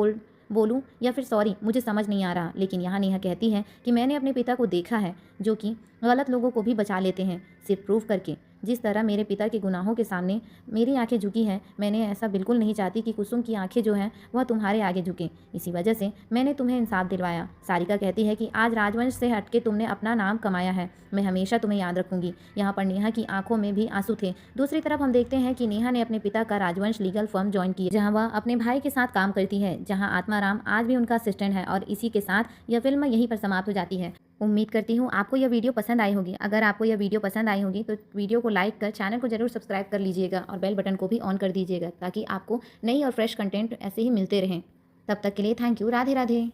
बोलूं या फिर सॉरी, मुझे समझ नहीं आ रहा। लेकिन यहाँ नेहा कहती है कि मैंने अपने पिता को देखा है, जो कि गलत लोगों को भी बचा लेते हैं सिर्फ प्रूफ करके। जिस तरह मेरे पिता के गुनाहों के सामने मेरी आंखें झुकी हैं, मैंने ऐसा बिल्कुल नहीं चाहती कि कुसुम की आंखें जो हैं वह तुम्हारे आगे झुकें। इसी वजह से मैंने तुम्हें इंसाफ दिलवाया। सारिका कहती है कि आज राजवंश से हटके तुमने अपना नाम कमाया है, मैं हमेशा तुम्हें याद रखूंगी। यहाँ पर नेहा की आंखों में भी आंसू थे। दूसरी तरफ हम देखते हैं कि नेहा ने अपने पिता का राजवंश लीगल फर्म ज्वाइन किया, जहाँ वह अपने भाई के साथ काम करती है, जहाँ आत्माराम आज भी उनका असिस्टेंट है। और इसी के साथ यह फिल्म यहीं पर समाप्त हो जाती है। उम्मीद करती हूँ आपको यह वीडियो पसंद आई होगी। अगर आपको यह वीडियो पसंद आई होगी तो वीडियो को लाइक कर चैनल को जरूर सब्सक्राइब कर लीजिएगा और बेल बटन को भी ऑन कर दीजिएगा, ताकि आपको नई और फ्रेश कंटेंट ऐसे ही मिलते रहें। तब तक के लिए थैंक यू। राधे राधे।